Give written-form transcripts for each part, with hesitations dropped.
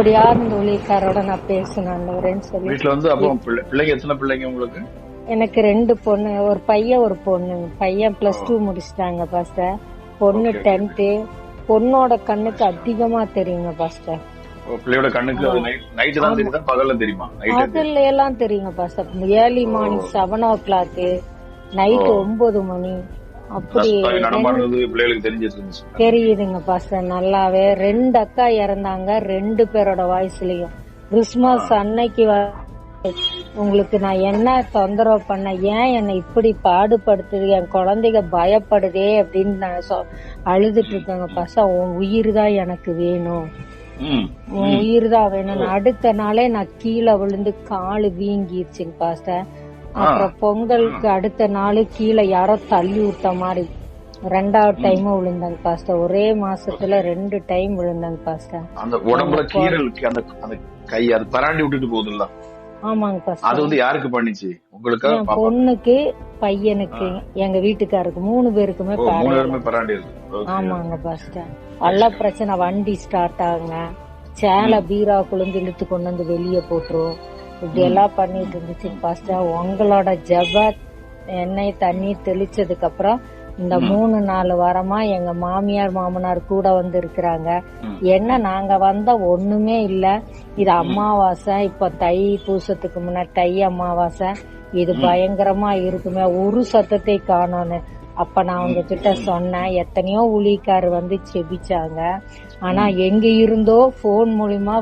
எப்படியாவது இந்த ஊழியக்காரோட நான் பேசணும் ஆண்டவரேன்னு சொல்லி. வீட்டுல வந்து அப்போ பிள்ளைங்க எத்தனை பிள்ளைங்க உங்களுக்கு? எனக்கு 2 பொண்ணு, ஒரு பையன் ஒரு பொண்ணு. பையன் +2 முடிச்சிட்டாங்க பாஸ்டர். பொண்ணு 10th. பொண்ணோட கண்ணுக்கு அதிகமா தெரியுங்க பாஸ்டர். பிள்ளையோட கண்ணுக்கு நைட் தான் தெரியுதா பகல்ல தெரியுமா? பகல்ல எல்லாம் தெரியுங்க pastor. Early morning 7 o'clock, night 9 மணி அப்படி தெரியுதுங்க பாஸ்டர் நல்லாவே. 2 அக்கா இறந்தாங்க, 2 பேரோட வாய்ஸ்லயும். கிறிஸ்துமஸ் அன்னைக்கு உங்களுக்கு நான் என்ன தொந்தரவு பண்ண, ஏன் என்னை இப்படி பாடுபடுத்துது, என் குழந்தைங்க பயப்படுதே அப்படின்னு நான் அழுதுட்டு இருக்கேங்க பாஸ்டர். உன் உயிர் தான் எனக்கு வேணும், உன் உயிர் தான் வேணும். அடுத்த நாளே நான் கீழே விழுந்து காலு வீங்கிருச்சுங்க பாஸ்டர். அப்புறம் பொங்கலுக்கு அடுத்த நாள் கீழே யாரோ தள்ளி விட்ட மாதிரி 2வது டைம் விழுந்தாங்க பாஸ்டர். ஒரே மாசத்துல 2 டைம் விழுந்தாங்க பாஸ்டர். அந்த உடம்புல கீறலுக்கு அந்த கை அது பராண்டி விட்டுட்டு போகுதுல்ல? ஆமாங்க பாஸ்டர். அது வந்து யாருக்கு பண்ணிச்சு? உங்களுக்கு? பொண்ணுக்கு, பையனுக்கு, எங்க வீட்டுக்காருக்கு 3 பேருக்குமே பராண்டி இருக்கு. ஆமாங்க பாஸ்டர். நல்ல பிரச்சனை. வண்டி ஸ்டார்ட் ஆகுங்க, சேலை பீரா குழந்தை இழுத்து கொண்டு வந்து வெளியே போட்டுரும், இப்படி எல்லாம் பண்ணிட்டு இருந்துச்சு பாஸ்டர். உங்களோட ஜெப எண்ணெய் தண்ணி தெளிச்சதுக்கு அப்புறம் இந்த 3-4 வாரமா எங்க மாமியார் மாமனார் கூட வந்து இருக்கிறாங்க. என்ன நாங்க வந்த ஒண்ணுமே இல்ல. இது அமாவாசை, இப்ப தை பூசத்துக்கு முன்னாடி தை அமாவாசை, இது பயங்கரமா இருக்குமே, ஒரு சத்தத்தை காணோன்னு. அப்ப நான் அவங்க கிட்ட சொன்னேன். எத்தனையோ ஊழியக்காரு வந்து செபிச்சாங்க. ஆனா எங்க இருந்தோ போன் மூலியமா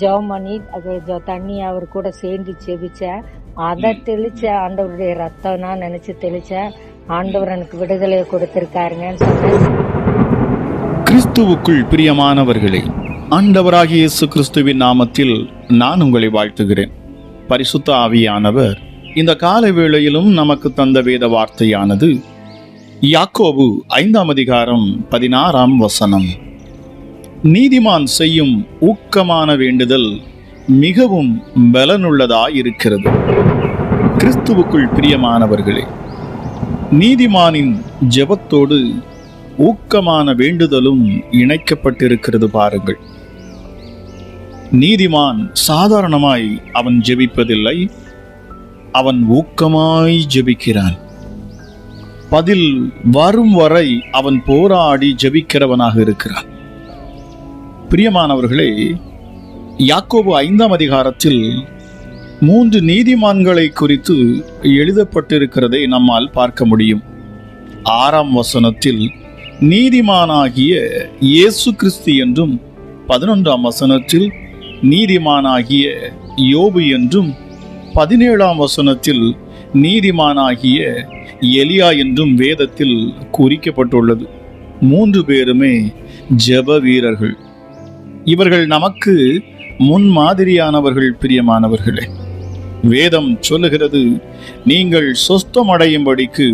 ஜெபம் பண்ணி அது தண்ணி அவர் கூட சேர்ந்து செபிச்ச. அதை தெளிச்ச ஆண்டவருடைய ரத்தம் நான் நினைச்சு தெளிச்ச. ஆண்டவர் எனக்கு விடுதலையை கொடுத்திருக்காருங்கன்னு சொன்னேன். கிறிஸ்துவுக்குள் பிரியமானவர்களே, ஆண்டவராகிய இயேசு கிறிஸ்துவின் நாமத்தில் நான் உங்களை வாழ்த்துகிறேன். பரிசுத்த ஆவியானவர் இந்த கால வேளையிலும் நமக்கு தந்த வேத வார்த்தையானது யாக்கோபு 5ஆம் அதிகாரம் 16ஆம் வசனம். நீதிமான் செய்யும் ஊக்கமான வேண்டுதல் மிகவும் பலனுள்ளதாயிருக்கிறது. கிறிஸ்துவுக்குள் பிரியமானவர்களே, நீதிமானின் ஜெபத்தோடு ஊக்கமான வேண்டுதலும் இணைக்கப்பட்டிருக்கிறது பாருங்கள். நீதிமான் சாதாரணமாய் அவன் ஜெபிப்பதில்லை, அவன் ஊக்கமாய் ஜெபிக்கிறான். பதில் வரும் வரை அவன் போராடி ஜெபிக்கிறவனாக இருக்கிறான். பிரியமானவர்களே, யாக்கோபு 5ஆம் அதிகாரத்தில் 3 நீதிமான்களை குறித்து எழுதப்பட்டிருக்கிறதை நம்மால் பார்க்க முடியும். 6ஆம் வசனத்தில் நீதிமானாகிய இயேசு கிறிஸ்து என்றும், 11ஆம் வசனத்தில் நீதிமானாகிய யோபு என்றும், 17ஆம் வசனத்தில் நீதிமானாகிய எலியா என்றும் வேதத்தில் குறிக்கப்பட்டுள்ளது. 3 பேருமே ஜெப வீரர்கள். இவர்கள் நமக்கு முன்மாதிரியானவர்கள். பிரியமானவர்களே, வேதம் சொல்லுகிறது, நீங்கள் சொஸ்தமடையும்படிக்கு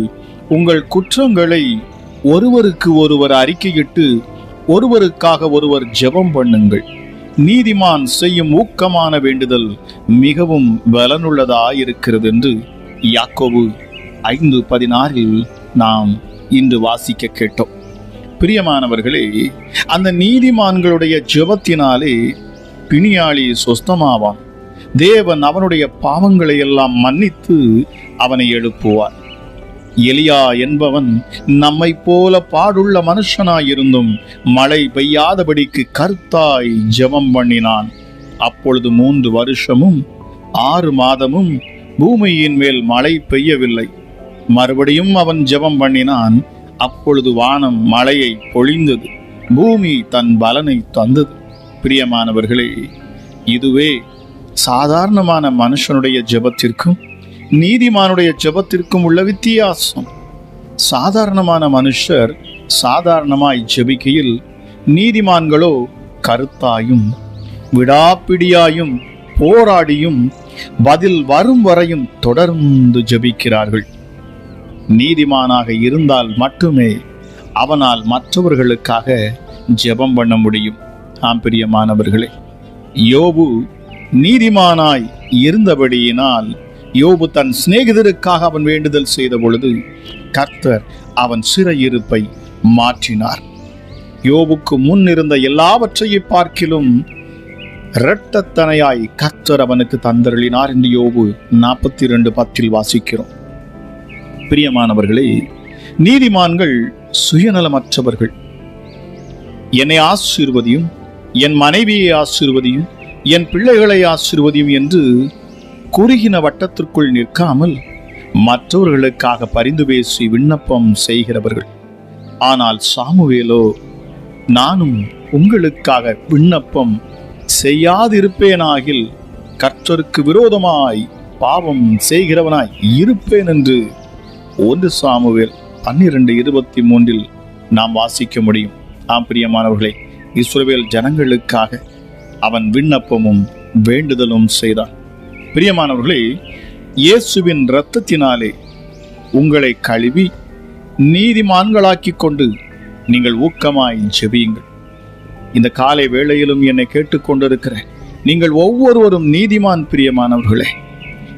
உங்கள் குற்றங்களை ஒருவருக்கு ஒருவர் அறிக்கையிட்டு ஒருவருக்காக ஒருவர் ஜெபம் பண்ணுங்கள். நீதிமான் செய்யும் ஊக்கமான வேண்டுதல் மிகவும் பலனுள்ளதாயிருக்கிறது என்று யாக்கோபு 5:16 நாம் இன்று வாசிக்க கேட்டோம். பிரியமானவர்களே, அந்த நீதிமான்களுடைய ஜெபத்தினாலே பிணியாளி சொஸ்தமாவான். தேவன் அவனுடைய பாவங்களை எல்லாம் மன்னித்து அவனை எழுப்புவார். எலியா என்பவன் நம்மை போல பாடுள்ள மனுஷனாயிருந்தும் மழை பெய்யாதபடிக்கு கருத்தாய் ஜெபம் பண்ணினான். அப்பொழுது 3 வருஷமும் 6 மாதமும் பூமியின் மேல் மழை பெய்யவில்லை. மறுபடியும் அவன் ஜெபம் பண்ணினான். அப்பொழுது வானம் மழையை பொழிந்தது, பூமி தன் பலனை தந்தது. பிரியமானவர்களே, இதுவே சாதாரணமான மனுஷனுடைய ஜெபத்திற்கும் நீதிமானுடைய ஜெபத்திற்கும் உள்ள வித்தியாசம். சாதாரணமான மனுஷர் சாதாரணமாய் ஜெபிக்கையில், நீதிமான்களோ கருத்தாயும் விடாப்பிடியாயும் போராடியும் பதில் வரும் வரையும் தொடர்ந்து ஜெபிக்கிறார்கள். நீதிமானாக இருந்தால் மட்டுமே அவனால் மற்றவர்களுக்காக ஜெபம் பண்ண முடியும். ஆம் பிரியமானவர்களே, யோபு நீதிமானாய் இருந்தபடியினால் யோபு தன் சிநேகிதருக்காக அவன் வேண்டுதல் செய்த பொழுது கர்த்தர் அவன் சிறையிருப்பை மாற்றினார். யோபுக்கு முன் இருந்த எல்லாவற்றையும் பார்க்கிலும் இரட்டத்தனையாய் கர்த்தர் அவனுக்கு தந்தருளினார் என்று யோபு 42:10 வாசிக்கிறோம். பிரியமானவர்களே, நீதிமான்கள் சுயநலமற்றவர்கள். என்னை ஆசீர்வதியும், என் மனைவியை ஆசீர்வதியும், என் பிள்ளைகளை ஆசீர்வதியும் என்று குறுகின வட்டத்திற்குள் நிற்காமல் மற்றவர்களுக்காக பரிந்து பேசி விண்ணப்பம் செய்கிறவர்கள். ஆனால் சாமுவேலோ, நானும் உங்களுக்காக விண்ணப்பம் செய்யாதிருப்பேனாகில் கர்த்தருக்கு விரோதமாய் பாவம் செய்கிறவனாய் இருப்பேன் என்று 1 சாமுவேல் 12:23 நாம் வாசிக்க முடியும். ஆம் பிரியமானவர்களே, இஸ்ரவேல் ஜனங்களுக்காக அவன் விண்ணப்பமும் வேண்டுதலும் செய்தான். பிரியமானவர்களே, இயேசுவின் இரத்தத்தினாலே உங்களை கழுவி நீதிமான்களாக்கிக் கொண்டு நீங்கள் ஊக்கமாய் ஜெபியுங்கள். இந்த காலை வேளையிலும் என்னை கேட்டுக்கொண்டிருக்கிற நீங்கள் ஒவ்வொருவரும் நீதிமான். பிரியமானவர்களே,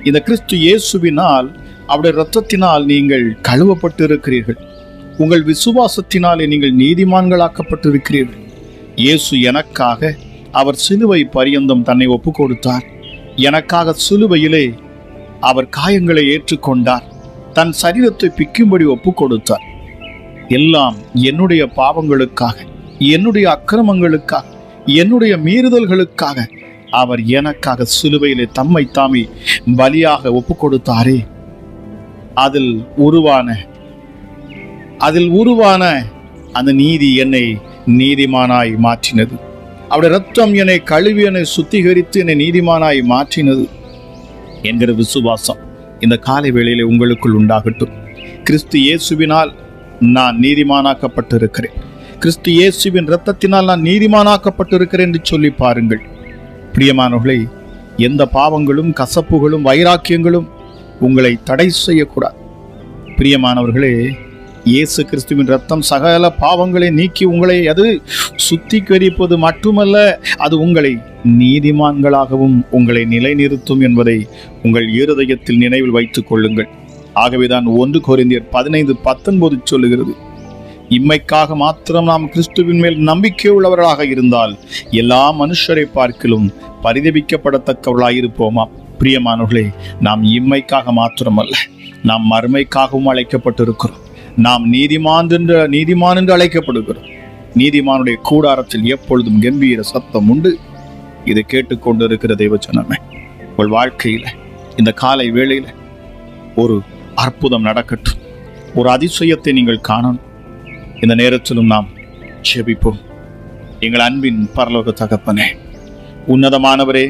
இந்த கிறிஸ்து இயேசுவினால், அவருடைய இரத்தத்தினால் நீங்கள் கழுவப்பட்டு இருக்கிறீர்கள். உங்கள் விசுவாசத்தினாலே நீங்கள் நீதிமான்களாக்கப்பட்டிருக்கிறீர்கள். இயேசு எனக்காக அவர் சிலுவை பரியந்தம் தன்னை ஒப்பு கொடுத்தார். எனக்காக சிலுவையிலே அவர் காயங்களை ஏற்றுக்கொண்டார். தன் சரீரத்தை பிக்கும்படி ஒப்பு கொடுத்தார். எல்லாம் என்னுடைய பாவங்களுக்காக, என்னுடைய அக்கிரமங்களுக்காக, என்னுடைய மீறுதல்களுக்காக அவர் எனக்காக சிலுவையிலே தம்மை தாமே பலியாக ஒப்பு கொடுத்தாரே. அதில் உருவான அந்த நீதி என்னை நீதிமானாய் மாற்றினது. அவருடைய இரத்தம் என்னை கழுவி என்னை சுத்திகரித்து என்னை நீதிமானாய் மாற்றினது என்கிற விசுவாசம் இந்த காலை வேளையிலே உங்களுக்குள் உண்டாகட்டும். கிறிஸ்து இயேசுவினால் நான் நீதிமானாக்கப்பட்டிருக்கிறேன், கிறிஸ்து இயேசுவின் இரத்தத்தினால் நான் நீதிமானாக்கப்பட்டிருக்கிறேன் என்று சொல்லி பாருங்கள். பிரியமானவர்களே, எந்த பாவங்களும் கசப்புகளும் வைராக்கியங்களும் உங்களை தடை செய்யக்கூடாது. பிரியமானவர்களே, இயேசு கிறிஸ்துவின் இரத்தம் சகல பாவங்களை நீக்கி உங்களை அது சுத்திகரிப்பது மட்டுமல்ல, அது உங்களை நீதிமான்களாகவும் உங்களை நிலைநிறுத்தும் என்பதை உங்கள் இருதயத்தில் நினைவில் வைத்துக் கொள்ளுங்கள். ஆகவேதான் 1 கொரிந்தியர் 15:19 சொல்லுகிறது, இம்மைக்காக மாத்திரம் நாம் கிறிஸ்துவின் மேல் நம்பிக்கை உள்ளவர்களாக இருந்தால் எல்லா மனுஷரை பார்க்கிலும் பரிதபிக்கப்படத்தக்கவர்களாயிருப்போமா. பிரியமானவர்களே, நாம் இம்மைக்காக மாத்திரமல்ல, நாம் மறுமைக்காகவும் அழைக்கப்பட்டிருக்கிறோம். நாம் நீதிமான் என்று அழைக்கப்படுகிறோம். நீதிமானுடைய கூடாரத்தில் எப்பொழுதும் கம்பீர சத்தம் உண்டு. இதை கேட்டுக்கொண்டிருக்கிற தேவஜனமே, உங்கள் வாழ்க்கையில இந்த காலை வேளையில ஒரு அற்புதம் நடக்கட்டும், ஒரு அதிசயத்தை நீங்கள் காணணும். இந்த நேரத்திலும் நாம் ஜெபிப்போம். எங்கள் அன்பின் பரலோக தகப்பனே, உன்னதமானவரே,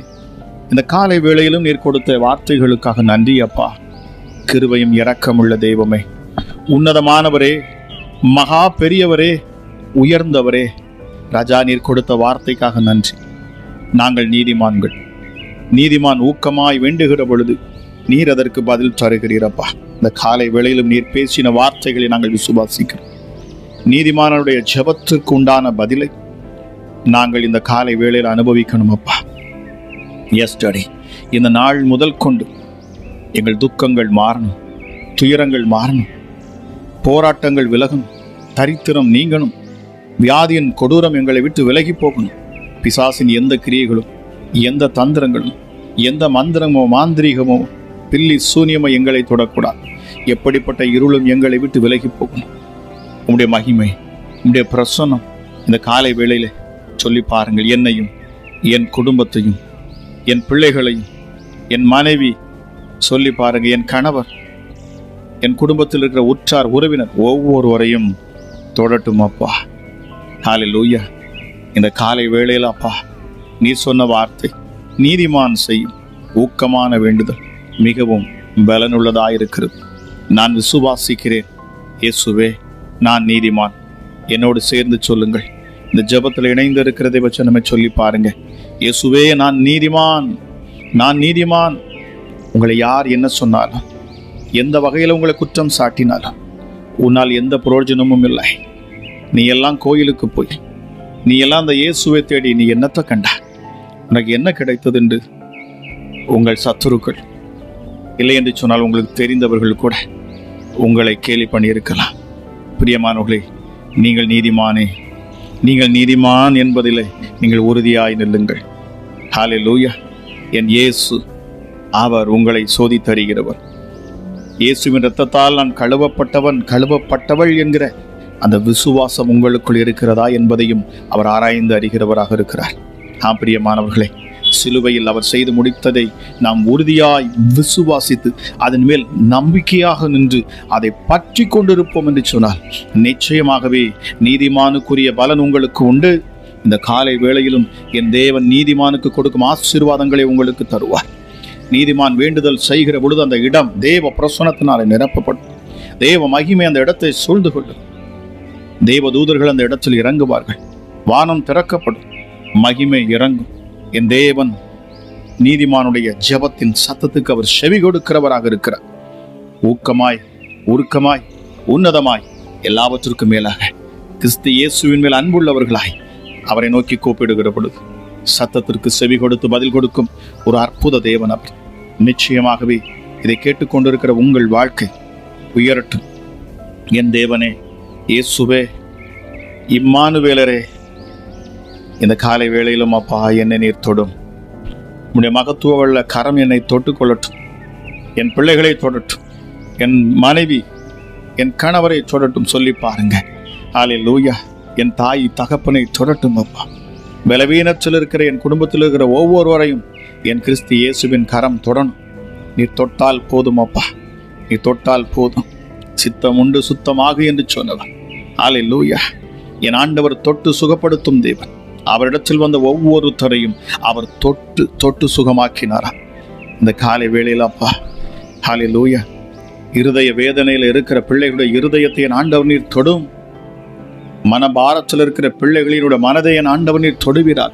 இந்த காலை வேளையிலும் நீர் கொடுத்த வார்த்தைகளுக்காக நன்றி அப்பா. கிருபையும் இரக்கமுள்ள தெய்வமே, உன்னதமானவரே, மகா பெரியவரே, உயர்ந்தவரே, ராஜா, நீர் கொடுத்த வார்த்தைக்காக நன்றி. நாங்கள் நீதிமான்கள். நீதிமான் ஊக்கமாய் வேண்டுகிற பொழுது நீர் அதற்கு பதில் தருகிறீரப்பா. இந்த காலை வேளையிலும் நீர் பேசின வார்த்தைகளை நாங்கள் விசுவாசிக்கிறோம். நீதிமானுடைய ஜெபத்திற்கு உண்டான பதிலை நாங்கள் இந்த காலை வேளையில் அனுபவிக்கணும் அப்பா. எஸ்டர்டே, இந்த நாள் முதல் கொண்டு எங்கள் துக்கங்கள் மாறணும், துயரங்கள் மாறணும், போராட்டங்கள் விலகணும், தரித்திரம் நீங்கணும், வியாதியின் கொடூரம் எங்களை விட்டு விலகி போகணும். பிசாசின் எந்த கிரியைகளும், எந்த தந்திரங்களும், எந்த மந்திரமோ மாந்திரீகமோ பில்லி சூனியமோ எங்களை தொடக்கூடாது. எப்படிப்பட்ட இருளும் எங்களை விட்டு விலகி போகணும். உம்முடைய மகிமை, உம்முடைய பிரசன்னம் இந்த காலை வேளையில சொல்லி பாருங்கள். என்னையும், என் குடும்பத்தையும், என் பிள்ளைகளையும், என் மனைவி சொல்லி பாருங்க, என் கணவர், என் குடும்பத்தில் இருக்கிற உற்றார் உறவினர் ஒவ்வொருவரையும் தொடட்டும் அப்பா. ஹல்லேலூயா. இந்த காலை வேளையில் அப்பா, நீ சொன்ன வார்த்தை நீதிமான் செய்யும் ஊக்கமான வேண்டுதல் மிகவும் பலனுள்ளதாயிருக்கிறது. நான் விசுவாசிக்கிறேன். இயேசுவே, நான் நீதிமான். என்னோடு சேர்ந்து சொல்லுங்கள். இந்த ஜெபத்தில் இணைந்து இருக்கிறதை வச்சு நம்ம சொல்லி பாருங்க. இயேசுவே, நான் நீதிமான், நான் நீதிமான். உங்களை யார் என்ன சொன்னாலும், எந்த வகையில் உங்களை குற்றம் சாட்டினாலும் உன்னால் எந்த பிரயோஜனமும் இல்லை. நீ எல்லாம் கோயிலுக்கு போய், நீ எல்லாம் அந்த இயேசுவை தேடி நீ என்னத்தை கண்டா? உனக்கு என்ன கிடைத்தது என்று உங்கள் சத்துருக்கள், இல்லை என்று சொன்னால் உங்களுக்கு தெரிந்தவர்கள் கூட உங்களை கேலி பண்ணியிருக்கலாம். பிரியமானவர்களே, நீங்கள் நீதிமானே, நீங்கள் நீதிமான் என்பதிலே நீங்கள் உறுதியாய் நில்லுங்கள். ஹல்லேலூயா. என் இயேசு அவர் உங்களை சோதித்தறிகிறவர். இயேசுவின் இரத்தத்தால் நான் கழுவப்பட்டவள் என்கிற அந்த விசுவாசம் உங்களுக்குள் இருக்கிறதா என்பதையும் அவர் ஆராய்ந்து அறிகிறவராக இருக்கிறார். பிரியமானவர்களே, சிலுவையில் அவர் செய்து முடித்ததை நாம் உறுதியாய் விசுவாசித்து அதன் மேல் நம்பிக்கையாக நின்று அதை பற்றி கொண்டிருப்போம் என்று சொன்னால் நிச்சயமாகவே நீதிமானுக்குரிய பலன் உங்களுக்கு உண்டு. இந்த காலை வேளையிலும் என் தேவன் நீதிமானுக்கு கொடுக்கும் ஆசீர்வாதங்களை உங்களுக்கு தருவார். நீதிமான் வேண்டுதல் செய்கிற பொழுது அந்த இடம் தேவ பிரசன்னத்தினாலே நிரப்பப்படும். தேவ மகிமை அந்த இடத்தை சூழ்ந்து கொள்ளும். தேவ தூதர்கள் அந்த இடத்தில் இறங்குவார்கள். வானம் திறக்கப்படும், மகிமை இறங்கும். என் தேவன் நீதிமானுடைய ஜெபத்தின் சத்தத்துக்கு அவர் செவி கொடுக்கிறவராக இருக்கிறார். ஊக்கமாய், உருக்கமாய், உன்னதமாய், எல்லாவற்றிற்கும் மேலாக கிறிஸ்து இயேசுவின் மேல் அன்புள்ளவர்களாய் அவரை நோக்கி கூப்பிடுகிற பொழுது சத்தத்திற்கு செவி கொடுத்து பதில் கொடுக்கும் ஒரு அற்புத தேவன் அவர். நிச்சயமாகவே இதை கேட்டுக்கொண்டிருக்கிற உங்கள் வாழ்க்கை உயரட்டும். என் தேவனே, இயேசுவே, இம்மானுவேலரே, இந்த காலை வேளையிலும் அப்பா என்னை நீர் தொடும். உன்னுடைய மகத்துவ கரம் என்னை தொட்டுக்கொள்ளட்டும். என் பிள்ளைகளை தொடட்டும், என் மனைவி, என் கணவரை தொடட்டும் சொல்லி பாருங்க. ஹல்லேலூயா. என் தாய் தகப்பனை தொடட்டும் அப்பா. பலவீனத்தில் இருக்கிற என் குடும்பத்தில் இருக்கிற ஒவ்வொருவரையும் என் கிறிஸ்து இயேசுவின் கரம் தொடணும். நீ தொட்டால் போதும் அப்பா, நீ தொட்டால் போதும். சித்தம் உண்டு சுத்தமாக என்று சொன்னவர். ஹல்லேலூயா. என் ஆண்டவர் தொட்டு சுகப்படுத்தும் தேவன். அவரிடத்தில் வந்த ஒவ்வொருத்தரையும் அவர் தொட்டு சுகமாக்கினாரா இந்த காலை வேளையில் அப்பா. ஹல்லேலூயா. இருதய வேதனையில் இருக்கிற பிள்ளைகளுடைய இருதயத்தை என் ஆண்டவர் நீர் தொடும். மனபாரத்தில் இருக்கிற பிள்ளைகளினுடைய மனதை என் ஆண்டவர் நீர் தொடுவீராக.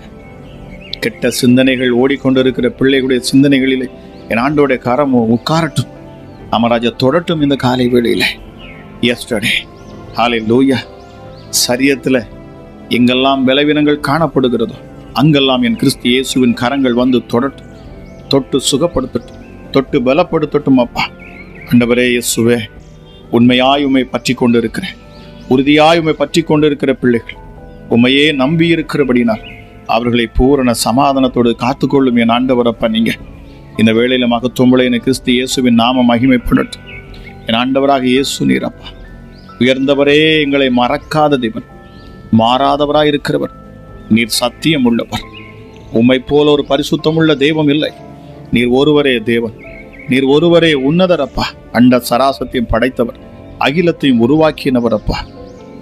கெட்ட சிந்தனைகள் ஓடிக்கொண்டிருக்கிற பிள்ளைகளுடைய சிந்தனைகளிலே என் ஆண்டோடைய கரம் உட்காரட்டும். அமராஜா தொடட்டும் இந்த காலை வேளையில. எஸ்டர்டே ஹல்லேலூயா. சரியத்தில் எங்கெல்லாம் பலவீனங்கள் காணப்படுகிறதோ அங்கெல்லாம் என் கிறிஸ்து இயேசுவின் கரங்கள் வந்து தொடட்டும், தொட்டு சுகப்படுத்தட்டும், தொட்டு பலப்படுத்தட்டும் அப்பா. ஆண்டவரே இயேசுவே, உண்மையாய் உம்மை பற்றி கொண்டிருக்கிறேன், உறுதியாய் உம்மை பற்றி கொண்டிருக்கிற பிள்ளைகள் உம்மையே நம்பி இருக்கிறபடினால் அவர்களை பூரண சமாதானத்தோடு காத்துக்கொள்ளும் என் ஆண்டவரப்பா. நீங்க இந்த வேளையில மகத்துவமுள்ள என் கிறிஸ்து இயேசுவின் நாம மகிமைப்படட்டும். என் ஆண்டவராக இயேசு நீரப்பா, உயர்ந்தவரே, எங்களை மறக்காத தேவன், மாறாதவராய் இருக்கிறவர், நீர் சத்தியம் உள்ளவர். உம்மை போல ஒரு பரிசுத்தமுள்ள தெய்வம் இல்லை. நீர் ஒருவரே தேவன், நீர் ஒருவரே உன்னதரப்பா. அண்ட சராசத்தையும் படைத்தவர், அகிலத்தையும் உருவாக்கினவர் அப்பா.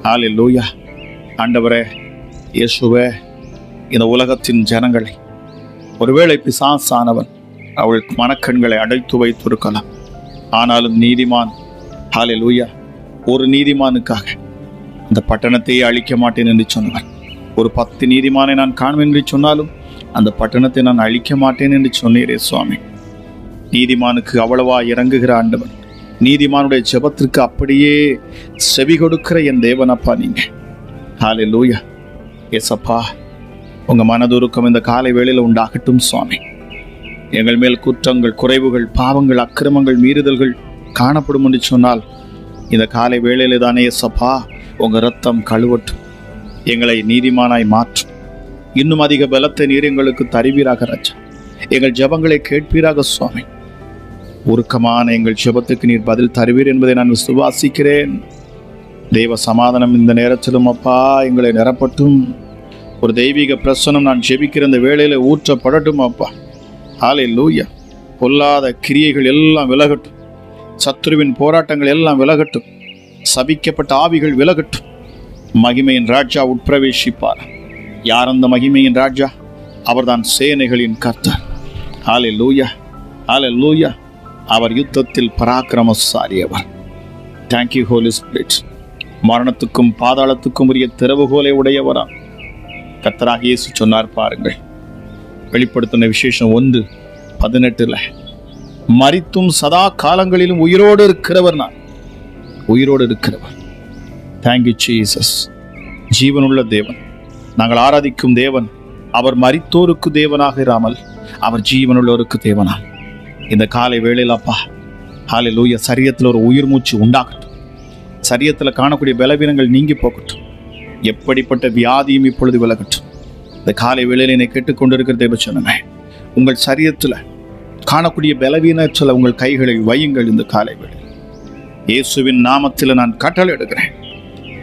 ஹல்லேலூயா. ஆண்டவரே இயேசுவே, இந்த உலகத்தின் ஜனங்களை ஒருவேளை பிசாசானவன் அவள் மனக்கண்களை அடைத்து வைத்திருக்கலாம். ஆனாலும் நீதிமான், ஹல்லேலூயா, ஒரு நீதிமானுக்காக அந்த பட்டணத்தையே அழிக்க மாட்டேன் என்று சொன்னவர். ஒரு 10 நீதிமானை நான் காண்பேன் என்று சொன்னாலும் அந்த பட்டணத்தை நான் அழிக்க மாட்டேன் என்று சொன்னீரே சுவாமி. நீதிமானுக்கு அவ்வளவா இறங்குகிற ஆண்டவன், நீதிமானுடைய ஜெபத்திற்கு அப்படியே செவி கொடுக்கிற என் தேவனப்பா நீங்க. ஹல்லேலூயா. ஏசப்பா, உங்க மனதுருக்கம் இந்த காலை வேளையில் உண்டாகட்டும் சுவாமி. எங்கள் மேல் குற்றங்கள், குறைவுகள், பாவங்கள், அக்கிரமங்கள், மீறுதல்கள் காணப்படும் என்று சொன்னால் இந்த காலை வேளையிலே தானே ஏசப்பா உங்க ரத்தம் கழுவட்டும், எங்களை நீதிமானாய் மாற்றும். இன்னும் அதிக பலத்தை நீர் எங்களுக்கு தருவீராக ராஜா. எங்கள் ஜெபங்களை கேட்பீராக சுவாமி. உருக்கமான எங்கள் ஜெபத்துக்கு நீர் பதில் தருவீர் என்பதை நான் விசுவாசிக்கிறேன். தெய்வ சமாதானம் இந்த நேரத்திலும் அப்பா எங்களை நிரப்பட்டும். ஒரு தெய்வீக பிரசனம் நான் ஜெபிக்கிற இந்த வேளையில ஊற்றப்படட்டும் அப்பா. ஹல்லேலூயா. பொல்லாத கிரியைகள் எல்லாம் விலகட்டும், சத்துருவின் போராட்டங்கள் எல்லாம் விலகட்டும், சபிக்கப்பட்ட ஆவிகள் விலகட்டும். மகிமையின் ராஜா உட்பிரவேசிப்பார். யார் அந்த மகிமையின் ராஜா? அவர்தான் சேனைகளின் கர்த்தர். ஹல்லேலூயா, ஹல்லேலூயா. அவர் யுத்தத்தில் பராக்கிரமசாலியவர். Thank you holy spirit. மரணத்துக்கும் பாதாளத்துக்கும் உரிய திறவுகோலை உடையவரா கர்த்தராக இயேசு சொன்னார் பாருங்கள். வெளிப்படுத்தின விசேஷம் 1:18 மரித்தும் சதா காலங்களிலும் உயிரோடு இருக்கிறவர் நான், உயிரோடு இருக்கிறவர். Thank you Jesus. ஜீவனுள்ள தேவன், நாங்கள் ஆராதிக்கும் தேவன். அவர் மரித்தோருக்கு தேவனாக இராமல் அவர் ஜீவனுள்ளோருக்கு தேவனா. இந்த காலை வேளையில் அப்பா ஹல்லேலூயா, சரீரத்தில் ஒரு உயிர் மூச்சு உண்டாகட்டும். சரீரத்தில் காணக்கூடிய பலவீனங்கள் நீங்கி போகட்டும். எப்படிப்பட்ட வியாதியும் இப்பொழுது விலகட்டும். இந்த காலை வேளையில என்னை கேட்டுக்கொண்டிருக்கிற தேவச்சனமே, உங்கள் சரீரத்துல காணக்கூடிய பலவீனத்துல உங்கள் கைகளை வையுங்கள். இந்த காலை வேளையில் இயேசுவின் நாமத்தில் நான் கட்டளை எடுக்கிறேன்.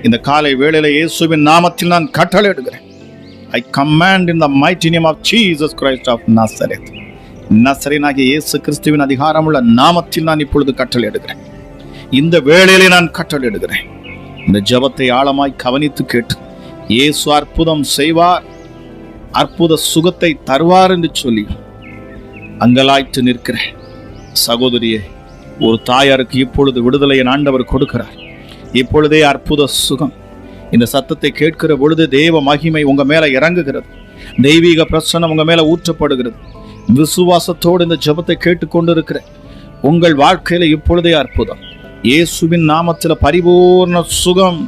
இந்த காலை வேளையில இயேசுவின் நாமத்தில் நான் கட்டளை எடுக்கிறேன். I command in the mighty name of Jesus Christ of Nazareth. நசரேயனாகிய இயேசு கிறிஸ்துவின் அதிகாரமுள்ள நாமத்தில் நான் இப்பொழுது கட்டளை எடுக்கிறேன். இந்த வேளையிலே நான் கட்டளை எடுக்கிறேன். இந்த ஜெபத்தை ஆழமாய் கவனித்து கேட்டு, இயேசு அற்புதம் செய்வார், அற்புத சுகத்தை தருவார் என்று சொல்லி அங்கலாய்த்து நிற்கிற சகோதரியே, ஒரு தாயாருக்கு இப்பொழுது விடுதலையை ஆண்டவர் கொடுக்கிறார். இப்பொழுதே அற்புத சுகம். இந்த சத்தத்தை கேட்கிற பொழுது தேவ மகிமை உங்க மேல இறங்குகிறது. தெய்வீக பிரசன்னம் உங்க மேல ஊற்றப்படுகிறது. விசுவாசத்தோடு இந்த ஜெபத்தை கேட்டுக்கொண்டிருக்கிற உங்கள் வாழ்க்கையில இப்பொழுதே அற்புதம். இயேசுவின் நாமத்தில் பரிபூர்ண சுகம்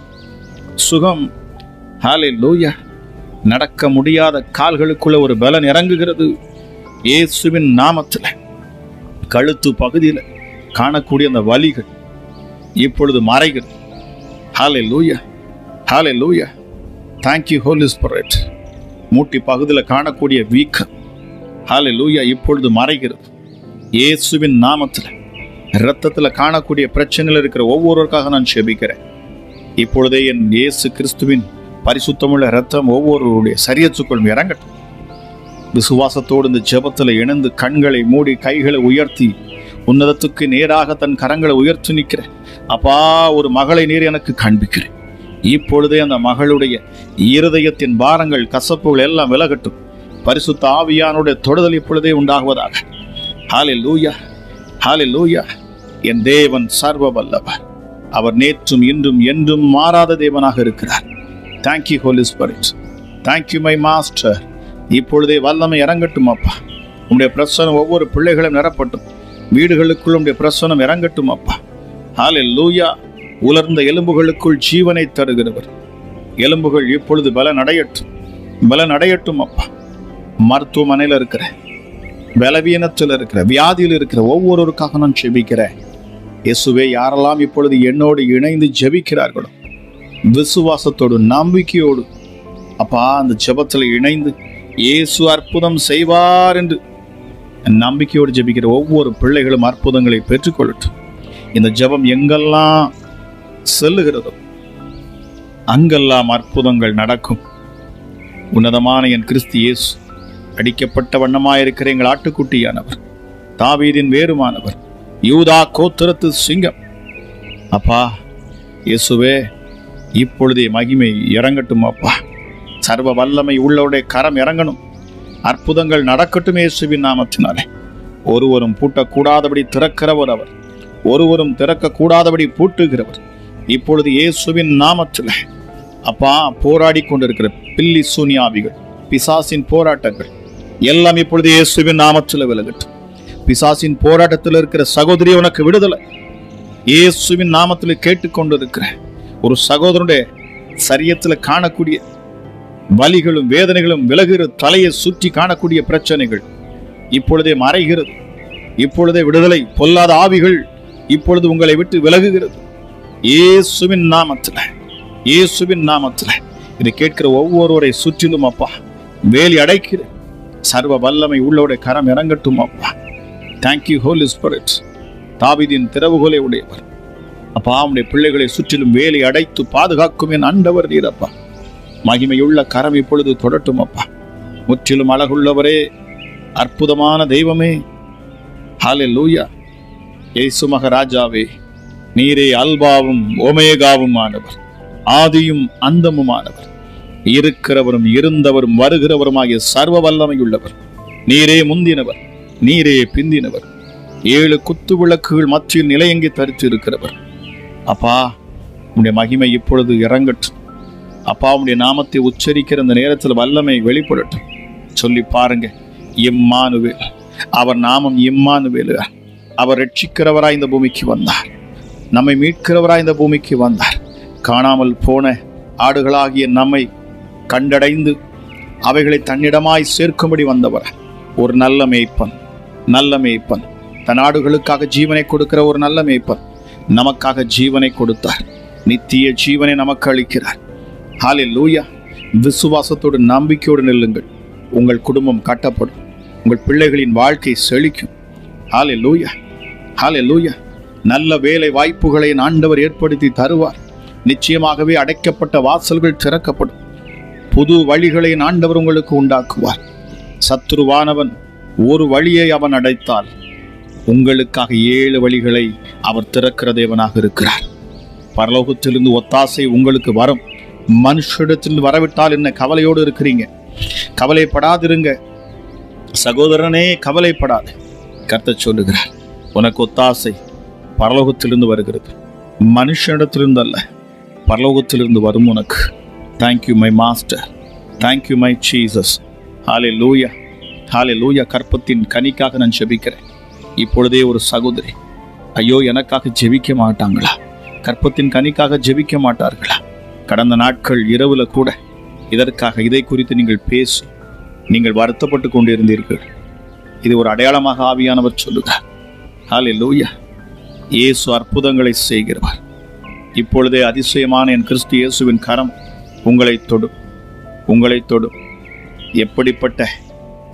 சுகம். ஹல்லேலூயா. நடக்க முடியாத கால்களுக்குள்ள ஒரு பலன் இறங்குகிறது. இயேசுவின் நாமத்தில் கழுத்து பகுதியில் காணக்கூடிய அந்த வலிகள் இப்பொழுது மறைகிறது. ஹல்லேலூயா, ஹல்லேலூயா. Thank you Holy Spirit. மூட்டி பகுதியில் காணக்கூடிய வீக்கம் ஹல்லேலூயா இப்பொழுது மறைகிறது. இயேசுவின் நாமத்தில் இரத்தத்தில் காணக்கூடிய பிரச்சனையில் இருக்கிற ஒவ்வொருவருக்காக நான் ஜெபிக்கிறேன். இப்பொழுதே என் இயேசு கிறிஸ்துவின் பரிசுத்தமுள்ள இரத்தம் ஒவ்வொருவருடைய சரீரத்துக்குள் இறங்கட்டும். விசுவாசத்தோடு இந்த ஜெபத்தில் இணைந்து கண்களை மூடி கைகளை உயர்த்தி உன்னதத்துக்கு நேராக தன் கரங்களை உயர்த்தி நிற்கிற அப்பா, ஒரு மகளை நீர் எனக்கு காண்பிக்கிறேன். இப்பொழுதே அந்த மகளுடைய இருதயத்தின் பாரங்கள் கசப்புகள் எல்லாம் விலகட்டும். பரிசுத்த ஆவியானுடைய தொடுதல் இப்பொழுதே உண்டாகுவதாக. ஹல்லேலூயா, ஹல்லேலூயா. என் தேவன் சர்வ வல்லவர். அவர் நேற்றும் இன்றும் என்றும் மாறாத தேவனாக இருக்கிறார். Thank you Holy Spirit. Thank you my master. இப்பொழுதே வல்லமை இறங்கட்டும் அப்பா. உம்முடைய பிரசன்னம் ஒவ்வொரு பிள்ளைகளும் நிரப்பட்டும். வீடுகளுக்குள் உம்முடைய பிரசன்னம் இறங்கட்டும் அப்பா. ஹல்லேலூயா. உலர்ந்த எலும்புகளுக்குள் ஜீவனை தருகிறவர். எலும்புகள் இப்பொழுது பலன் அடையட்டும் அப்பா. மருத்துவமனையில் இருக்கிற, பலவீனத்தில் இருக்கிற, வியாதியில் இருக்கிற ஒவ்வொருவருக்காக நான் ஜெபிக்கிறேன். இயேசுவே, யாரெல்லாம் இப்பொழுது என்னோடு இணைந்து ஜெபிக்கிறார்களோ விசுவாசத்தோடு நம்பிக்கையோடு அப்பா அந்த ஜெபத்தில் இணைந்து இயேசு அற்புதம் செய்வார் என்று நம்பிக்கையோடு ஜெபிக்கிற ஒவ்வொரு பிள்ளைகளும் அற்புதங்களை பெற்றுக்கொள்ளட்டும். இந்த ஜெபம் எங்கெல்லாம் செல்லுகிறதோ அங்கெல்லாம் அற்புதங்கள் நடக்கும். உன்னதமான என் கிறிஸ்து இயேசு அடிக்கப்பட்ட வண்ணமாயிருக்கிற எங்கள் ஆட்டுக்குட்டியானவர், தாவீதின் வேறுமானவர், யூதா கோத்திரத்து சிங்கம் அப்பா இயேசுவே, இப்பொழுதே மகிமை இறங்கட்டும் அப்பா. சர்வ வல்லமை உள்ளவருடைய கரம் இறங்கணும். அற்புதங்கள் நடக்கட்டும் இயேசுவின் நாமத்தினாலே. ஒருவரும் பூட்டக்கூடாதபடி திறக்கிறவர் அவர், ஒருவரும் திறக்கக்கூடாதபடி பூட்டுகிறவர். இப்பொழுது இயேசுவின் நாமத்தில் அப்பா போராடி கொண்டிருக்கிற பில்லி சூனியாவிகள், பிசாசின் போராட்டங்கள் எல்லாம் இப்பொழுது இயேசுவின் நாமத்தில் விலகட்டும். பிசாசின் போராட்டத்தில் இருக்கிற சகோதரி உனக்கு விடுதலை இயேசுவின் நாமத்தில் கேட்டுக்கொண்டிருக்கிற ஒரு சகோதரனுடைய சரீரத்தில் காணக்கூடிய வலிகளும் வேதனைகளும் விலகுகிறது. தலையை சுற்றி காணக்கூடிய பிரச்சனைகள் இப்பொழுதே மறைகிறது. இப்பொழுதே விடுதலை. பொல்லாத ஆவிகள் இப்பொழுது உங்களை விட்டு விலகுகிறது இயேசுவின் நாமத்தில், இயேசுவின் நாமத்தில். இதை கேட்கிற ஒவ்வொருவரை சுற்றிலும் அப்பா வேலி அடைக்கிற சர்வ வல்லமை உள்ளவருடைய கரம் இறங்கட்டும் அப்பா. Thank you holy spirit. தாவீதின் திறவுகோலை உடையவர் அப்பா, அவனுடைய பிள்ளைகளை சுற்றிலும் வேலி அடைத்து பாதுகாக்கும் என் ஆண்டவர் நீரப்பா. மகிமையுள்ள கரம் இப்பொழுது தொடட்டும் அப்பா. முற்றிலும் அழகுள்ளவரே, அற்புதமான தெய்வமே, ஹல்லேலூயா. இயேசு மகாராஜாவே, நீரே அல்பாவும் ஓமேகாவும் ஆனவர், ஆதியும் அந்தமுமானவர், இருக்கிறவரும் இருந்தவரும் வருகிறவருமாகிய சர்வ வல்லமையுள்ளவர். நீரே முந்தினவர், நீரே பிந்தினவர், 7 குத்து விளக்குகள் மத்தியில் நிலையங்கி தரித்து இருக்கிறவர் அப்பா. உம்முடைய மகிமை இப்பொழுது இறங்கட்டும் அப்பா. உம்முடைய நாமத்தை உச்சரிக்கிற அந்த நேரத்தில் வல்லமை வெளிப்படட்டும். சொல்லி பாருங்க, இம்மானுவேல். அவர் நாமம் இம்மானுவேல். அவர் ரட்சிக்கிறவராய் இந்த பூமிக்கு வந்தார், நம்மை மீட்கிறவராய் இந்த பூமிக்கு வந்தார். காணாமல் போன ஆடுகளாகிய நம்மை கண்டடைந்து அவைகளை தன்னிடமாய் சேர்க்கும்படி வந்தவர். ஒரு நல்ல மேய்ப்பன், நல்ல மேய்ப்பன். தன் ஆடுகளுக்காக ஜீவனை கொடுக்கிற ஒரு நல்ல மேய்ப்பன் நமக்காக ஜீவனை கொடுத்தார். நித்திய ஜீவனை நமக்கு அளிக்கிறார். ஹல்லேலூயா. விசுவாசத்தோடு நம்பிக்கையோடு நில்லுங்கள். உங்கள் குடும்பம் கட்டப்படும். உங்கள் பிள்ளைகளின் வாழ்க்கை செழிக்கும். ஹல்லேலூயா, ஹல்லேலூயா. நல்ல வேலை வாய்ப்புகளை ஆண்டவர் ஏற்படுத்தி தருவார். நிச்சயமாகவே அடைக்கப்பட்ட வாசல்கள் திறக்கப்படும். புது வழிகளை ஆண்டவர் உங்களுக்கு உண்டாக்குவார். சத்துருவானவன் ஒரு வழியை அவன் அடைத்தால் உங்களுக்காக 7 வழிகளை அவர் திறக்கிற தேவனாக இருக்கிறார். பரலோகத்திலிருந்து ஒத்தாசை உங்களுக்கு வரும். மனுஷிடத்தில் வரவிட்டால் என்ன கவலையோடு இருக்கிறீங்க? கவலைப்படாதிருங்க சகோதரனே, கவலைப்படாது. கர்த்தர் சொல்லுகிறார், உனக்கு ஒத்தாசை பரலோகத்திலிருந்து வருகிறது. மனுஷனிடத்திலிருந்து அல்ல, பரலோகத்திலிருந்து வரும் உனக்கு. Thank you my master, thank you my Jesus. Hallelujah, hallelujah. கற்பத்தின் கனிக்காக நான் ஜெபிக்கிறேன். இப்பொழுதே ஒரு சகோதரி, ஐயோ எனக்காக ஜெபிக்க மாட்டாங்களா? கற்பத்தின் கனிக்காக ஜெபிக்க மாட்டார்களா? கடந்த நாட்கள் இரவுல கூட இதற்காக இதை குறித்து நீங்கள் பேசி நீங்கள் வருத்தப்பட்டு கொண்டிருந்தீர்கள். இது ஒரு அடையாளமாக ஆவியானவர் சொல்லுகிறார். ஹல்லேலூயா. இயேசு அற்புதங்களை செய்கிறவர். இப்பொழுதே அதிசயமான என் கிறிஸ்து இயேசுவின் கரம் உங்களை தொடும், உங்களை தொடும். எப்படிப்பட்ட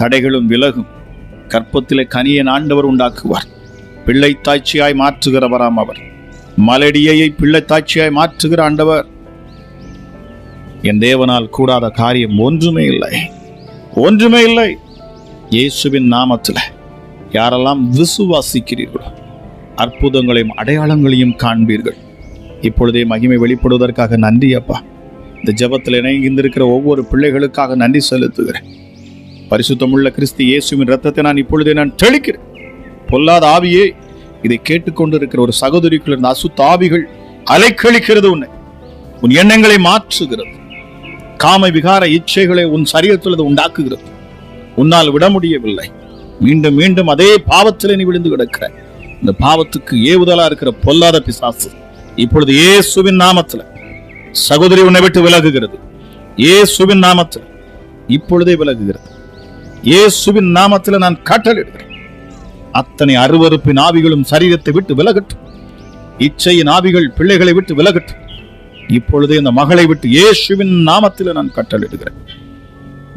தடைகளும் விலகும். கற்பத்திலே கனியை ஆண்டவர் உண்டாக்குவார். பிள்ளை தாய்ச்சியாய் மாற்றுகிறவராம் அவர். மலடியை பிள்ளை தாய்ச்சியாய் மாற்றுகிற ஆண்டவர். என் தேவனால் கூடாத காரியம் ஒன்றுமே இல்லை, ஒன்றுமே இல்லை. இயேசுவின் நாமத்தில் யாரெல்லாம் விசுவாசிக்கிறீர்களோ அற்புதங்களையும் அடையாளங்களையும் காண்பீர்கள். இப்பொழுதே மகிமை வெளிப்படுவதற்காக நன்றி அப்பா. இந்த ஜெபத்தில் இணைந்திருக்கிற ஒவ்வொரு பிள்ளைகளுக்காக நன்றி செலுத்துகிறேன். பரிசுத்தமுள்ள கிறிஸ்து இயேசுவின் இரத்தத்தை நான் இப்பொழுதே நான் தெளிக்கிறேன். பொல்லாத ஆவியே, இதை கேட்டுக்கொண்டிருக்கிற ஒரு சகோதரிக்குள்ள இருந்த அசுத்த ஆவிகள் அலைக்கழிக்கிறது. உன் எண்ணங்களை மாற்றுகிறது. காம விகார இச்சைகளை உன் சரீரத்தில் உண்டாக்குகிறது. உன்னால் விட முடியவில்லை. மீண்டும் மீண்டும் அதே பாவத்தில் நீ விழுந்து கிடக்கிற இந்த பாவத்துக்கு ஏவுதலா இருக்கிற பொல்லாத பிசாசு இப்பொழுது இயேசுவின் நாமத்தில் சகோதரி உன்னை விட்டு விலகுகிறது. இயேசுவின் நாமத்தில் இப்பொழுதே விலகுகிறது. இயேசுவின் நாமத்தில் நான் கட்டளையிடுகிறேன். அத்தனை அருவருப்பின் ஆவிகளும் சரீரத்தை விட்டு விலகட்டும். இச்சையின் ஆவிகள் பிள்ளைகளை விட்டு விலகட்டும். இப்பொழுதே இந்த மகளை விட்டு இயேசுவின் நாமத்தில் நான் கட்டளையிடுகிறேன்.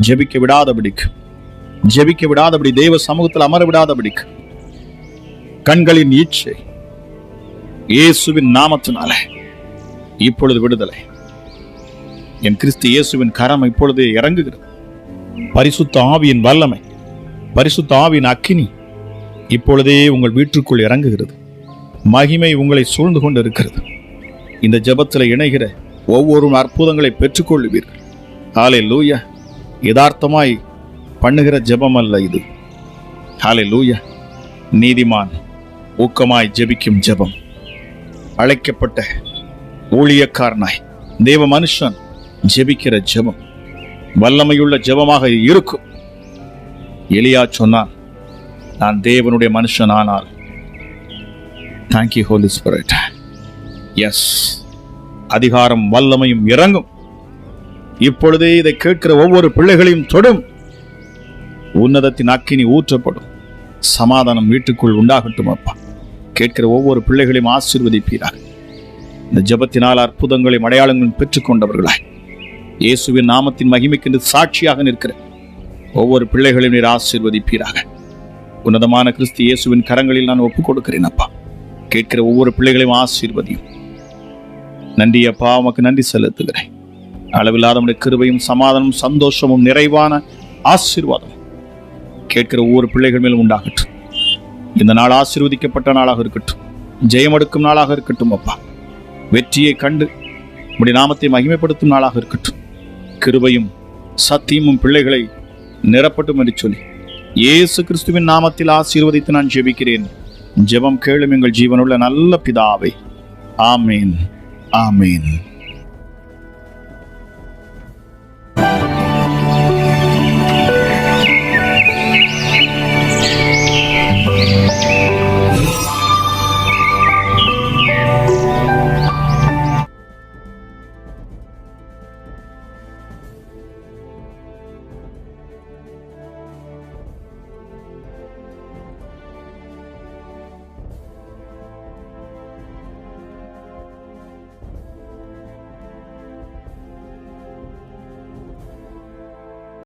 ஜெபிக்க விடாதபடிக்கு, ஜெபிக்க விடாதபடி, தேவ சமூகத்தில் அமர விடாதபடிக்கு கண்களின் இச்சை இயேசுவின் நாமத்தினால இப்பொழுது விடுதலை. என் கிறிஸ்து இயேசுவின் கரம் இப்பொழுது இறங்குகிறது. பரிசுத்த ஆவியின் வல்லமை, பரிசுத்த ஆவியின் அக்கினி இப்பொழுதே உங்கள் வீட்டுக்குள் இறங்குகிறது. மகிமை உங்களை சூழ்ந்து கொண்டு இருக்கிறது. இந்த ஜெபத்தில் இணைகிற ஒவ்வொரு அற்புதங்களை பெற்றுக்கொள்ளுவீர்கள். ஹல்லேலூயா. யதார்த்தமாய் பண்ணுகிற ஜெபம் அல்ல இது. ஹல்லேலூயா. நீதிமான் ஊக்கமாய் ஜெபிக்கும் ஜெபம். அழைக்கப்பட்ட ஊழியக்காரனாய் தேவ மனுஷன் ஜெபிக்கிற ஜெபம் வல்லமையுள்ள ஜெபமாக இருக்கும். எலியா சொன்னான், நான் தேவனுடைய மனுஷன் ஆனால். Thank you holy spirit. எஸ், அதிகாரம் வல்லமையும் இறங்கும். இப்பொழுதே இதை கேட்கிற ஒவ்வொரு பிள்ளைகளையும் தொடும். உன்னதத்தின் அக்கினி ஊற்றப்படும். சமாதானம் வீட்டுக்குள் உண்டாகட்டும் அப்பா. கேட்கிற ஒவ்வொரு பிள்ளைகளையும் ஆசீர்வதிப்பீராக. இந்த ஜெபத்தினால் அற்புதங்களையும் அடையாளங்களும் பெற்றுக்கொண்டவர்களாய் இயேசுவின் நாமத்தின் மகிமைக்கு சாட்சியாக நிற்கிற ஒவ்வொரு பிள்ளைகளையும் நீர் ஆசீர்வதிப்பீராக. உன்னதமான கிறிஸ்து இயேசுவின் கரங்களில் நான் ஒப்புக் கொடுக்கிறேன் அப்பா. கேட்கிற ஒவ்வொரு பிள்ளைகளையும் ஆசீர்வதியும். நன்றி அப்பா, உமக்கு நன்றி செலுத்துகிறேன். அளவில்லாத உம்முடைய கிருபையும் சமாதானமும் சந்தோஷமும் நிறைவான ஆசீர்வாதம் கேட்கிற ஒவ்வொரு பிள்ளைகள் மேலும் உண்டாகட்டும். இந்த நாள் ஆசீர்வதிக்கப்பட்ட நாளாக இருக்கட்டும். ஜெயமெடுக்கும் நாளாக இருக்கட்டும் அப்பா. வெற்றியை கண்டு உம்முடைய நாமத்தை மகிமைப்படுத்தும் நாளாக இருக்கட்டும். கிருபையும் சத்தியமும் பிள்ளைகளை நிரப்பட்டும் என்று சொல்லி இயேசு கிறிஸ்துவின் நாமத்தில் ஆசீர்வதித்து நான் ஜெபிக்கிறேன். ஜெபம் கேளும் எங்கள் ஜீவனுள்ள நல்ல பிதாவே. ஆமேன், ஆமேன்.